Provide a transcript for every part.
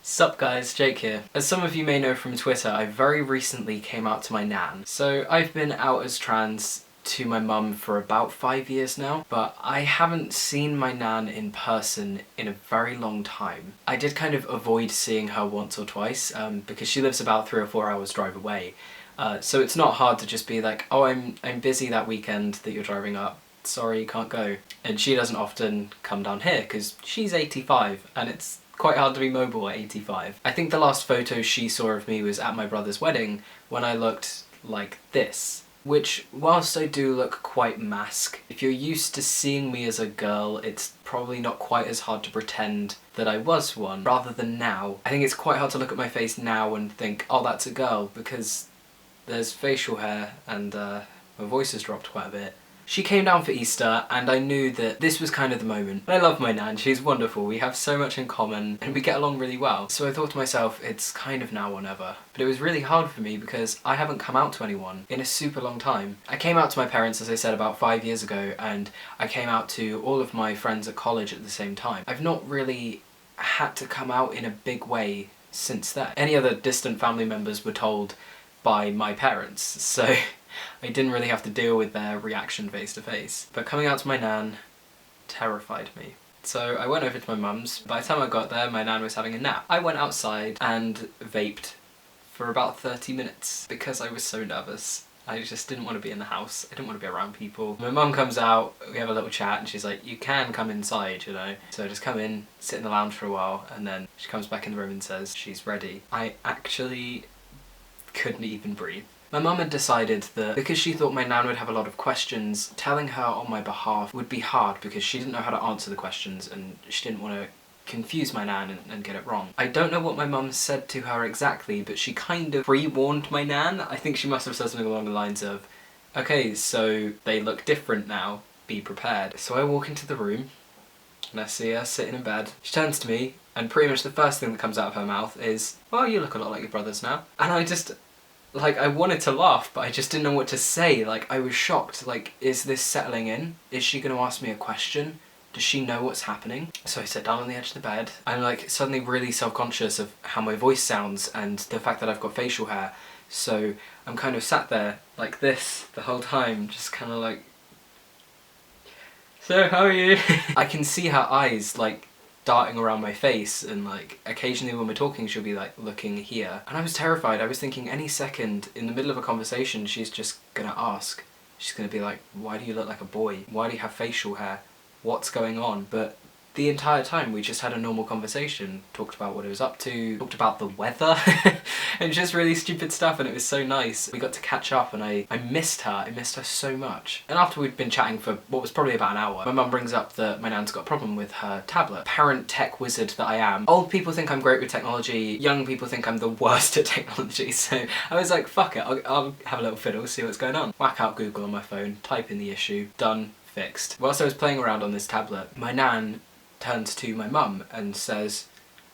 Sup guys, Jake here. As some of you may know from Twitter, I very recently came out to my nan. So I've been out as trans to my mum for about 5 years now, but I haven't seen my nan in person in a very long time. I did kind of avoid seeing her once or twice because she lives about 3 or 4 hours drive away. So it's not hard to just be like, oh, I'm busy that weekend that you're driving up. Sorry, can't go. And she doesn't often come down here because she's 85 and it's quite hard to be mobile at 85. I think the last photo she saw of me was at my brother's wedding when I looked like this. Which, whilst I do look quite masc, if you're used to seeing me as a girl, it's probably not quite as hard to pretend that I was one, rather than now. I think it's quite hard to look at my face now and think, oh, that's a girl, because there's facial hair and my voice has dropped quite a bit. She came down for Easter and I knew that this was kind of the moment. I love my nan, she's wonderful, we have so much in common and we get along really well. So I thought to myself, it's kind of now or never. But it was really hard for me because I haven't come out to anyone in a super long time. I came out to my parents, as I said, about 5 years ago, and I came out to all of my friends at college at the same time. I've not really had to come out in a big way since then. Any other distant family members were told by my parents, so I didn't really have to deal with their reaction face to face. But coming out to my nan terrified me. So I went over to my mum's. By the time I got there, my nan was having a nap. I went outside and vaped for about 30 minutes because I was so nervous. I just didn't want to be in the house. I didn't want to be around people. My mum comes out, we have a little chat, and she's like, you can come inside, you know. So I just come in, sit in the lounge for a while, and then she comes back in the room and says she's ready. I actually couldn't even breathe. My mum had decided that because she thought my nan would have a lot of questions, telling her on my behalf would be hard because she didn't know how to answer the questions and she didn't want to confuse my nan and get it wrong. I don't know what my mum said to her exactly, but she kind of pre-warned my nan. I think she must have said something along the lines of, okay, so they look different now, be prepared. So I walk into the room and I see her sitting in bed. She turns to me and pretty much the first thing that comes out of her mouth is, well, you look a lot like your brothers now. And I just, I wanted to laugh, but I just didn't know what to say. I was shocked. Is this settling in? Is she going to ask me a question? Does she know what's happening? So I sat down on the edge of the bed. I'm suddenly really self-conscious of how my voice sounds and the fact that I've got facial hair. So I'm kind of sat there like this the whole time, just kind of like, so how are you? I can see her eyes darting around my face, and occasionally when we're talking she'll be looking here. And I was terrified. I was thinking any second in the middle of a conversation she's just gonna ask. She's gonna be like, why do you look like a boy? Why do you have facial hair? What's going on? But the entire time we just had a normal conversation, talked about what I was up to, talked about the weather, and just really stupid stuff, and it was so nice. We got to catch up and I missed her. I missed her so much. And after we'd been chatting for what was probably about an hour, my mum brings up that my nan's got a problem with her tablet. Parent tech wizard that I am. Old people think I'm great with technology, young people think I'm the worst at technology, so I was like, fuck it, I'll have a little fiddle, see what's going on. Whack out Google on my phone, type in the issue, done, fixed. Whilst I was playing around on this tablet, my nan turns to my mum and says,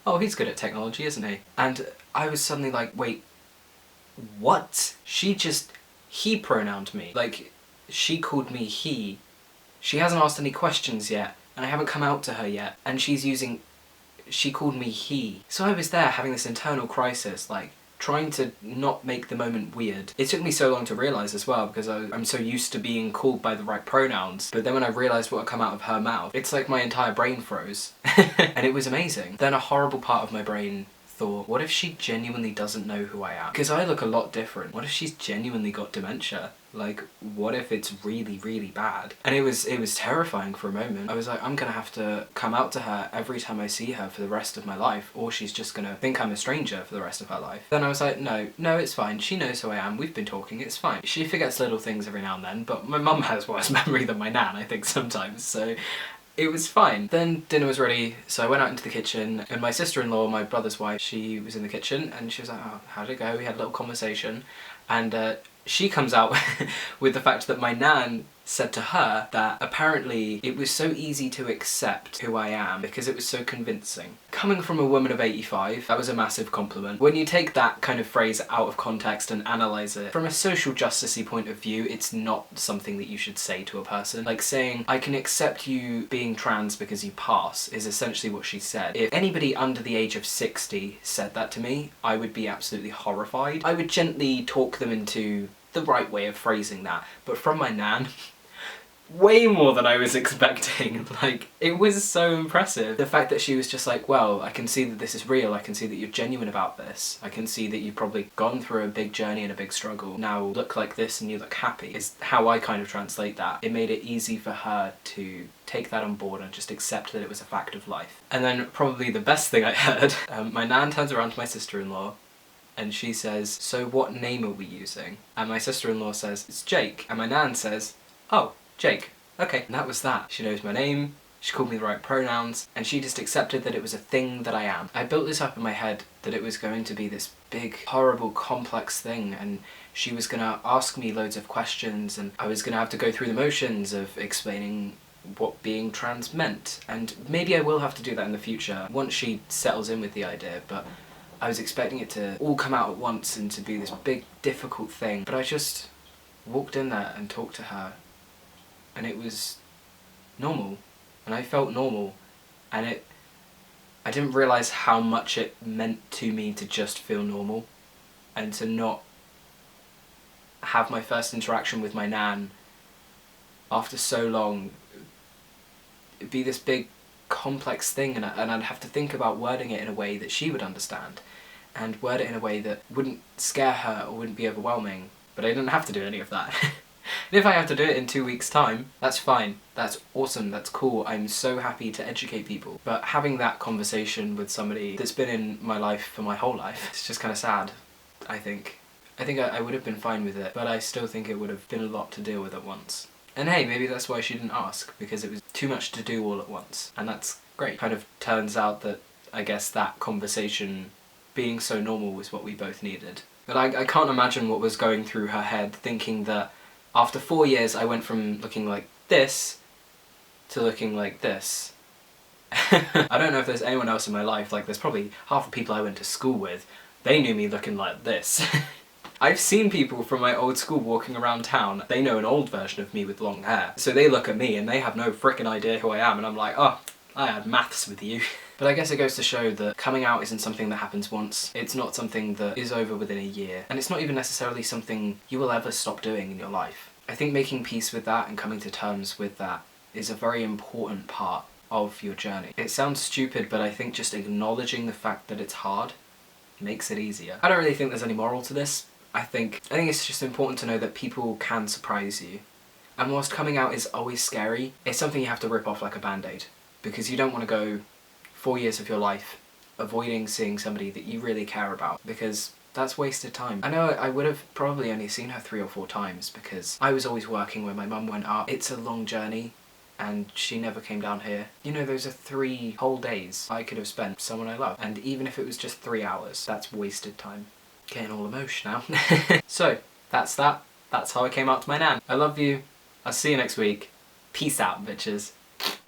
oh, he's good at technology, isn't he? And I was suddenly like, wait, what? He pronouned me. She called me he. She hasn't asked any questions yet, and I haven't come out to her yet, and she called me he. So I was there having this internal crisis, trying to not make the moment weird. It took me so long to realise as well because I'm so used to being called by the right pronouns, but then when I realised what had come out of her mouth, it's like my entire brain froze. And it was amazing. Then a horrible part of my brain thought, what if she genuinely doesn't know who I am? Because I look a lot different. What if she's genuinely got dementia? What if it's really, really bad? And it was terrifying for a moment. I was like, I'm gonna have to come out to her every time I see her for the rest of my life, or she's just gonna think I'm a stranger for the rest of her life. Then I was like, no, it's fine. She knows who I am. We've been talking. It's fine. She forgets little things every now and then, but my mum has worse memory than my nan, I think, sometimes, so it was fine. Then dinner was ready, so I went out into the kitchen, and my sister-in-law, my brother's wife, she was in the kitchen, and she was like, oh, how'd it go? We had a little conversation, and she comes out with the fact that my nan said to her that apparently it was so easy to accept who I am because it was so convincing. Coming from a woman of 85, that was a massive compliment. When you take that kind of phrase out of context and analyse it, from a social justice-y point of view, it's not something that you should say to a person. Like saying, I can accept you being trans because you pass, is essentially what she said. If anybody under the age of 60 said that to me, I would be absolutely horrified. I would gently talk them into the right way of phrasing that, but from my nan, way more than I was expecting. Like, it was so impressive. The fact that she was just like, well, I can see that this is real, I can see that you're genuine about this, I can see that you've probably gone through a big journey and a big struggle, now look like this and you look happy, is how I kind of translate that. It made it easy for her to take that on board and just accept that it was a fact of life. And then probably the best thing I heard, my nan turns around to my sister-in-law and she says, so what name are we using? And my sister-in-law says, it's Jake. And my nan says, oh, Jake. Okay. And that was that. She knows my name, she called me the right pronouns, and she just accepted that it was a thing that I am. I built this up in my head that it was going to be this big, horrible, complex thing, and she was gonna ask me loads of questions, and I was gonna have to go through the motions of explaining what being trans meant. And maybe I will have to do that in the future, once she settles in with the idea, but I was expecting it to all come out at once and to be this big, difficult thing. But I just walked in there and talked to her, and it was normal, and I felt normal, and I didn't realise how much it meant to me to just feel normal, and to not have my first interaction with my nan after so long be this big complex thing, and I'd have to think about wording it in a way that she would understand, and word it in a way that wouldn't scare her or wouldn't be overwhelming. But I didn't have to do any of that. And if I have to do it in 2 weeks' time, that's fine, that's awesome, that's cool, I'm so happy to educate people. But having that conversation with somebody that's been in my life for my whole life, it's just kind of sad, I think. I would have been fine with it, but I still think it would have been a lot to deal with at once. And hey, maybe that's why she didn't ask, because it was too much to do all at once. And that's great. Kind of turns out that, I guess, that conversation being so normal was what we both needed. But I can't imagine what was going through her head, thinking that after 4 years I went from looking like this to looking like this. I don't know if there's anyone else in my life, like there's probably half the people I went to school with, they knew me looking like this. I've seen people from my old school walking around town, they know an old version of me with long hair. So they look at me and they have no frickin' idea who I am, and I'm like, oh, I had maths with you. But I guess it goes to show that coming out isn't something that happens once. It's not something that is over within a year. And it's not even necessarily something you will ever stop doing in your life. I think making peace with that and coming to terms with that is a very important part of your journey. It sounds stupid, but I think just acknowledging the fact that it's hard makes it easier. I don't really think there's any moral to this. I think it's just important to know that people can surprise you. And whilst coming out is always scary, it's something you have to rip off like a band-aid. Because you don't want to go 4 years of your life avoiding seeing somebody that you really care about, because that's wasted time. I know I would have probably only seen her 3 or 4 times because I was always working when my mum went up. It's a long journey and she never came down here. You know, those are 3 whole days I could have spent with someone I love. And even if it was just 3 hours, that's wasted time. Getting all emotional now. So, that's that. That's how I came out to my nan. I love you. I'll see you next week. Peace out, bitches.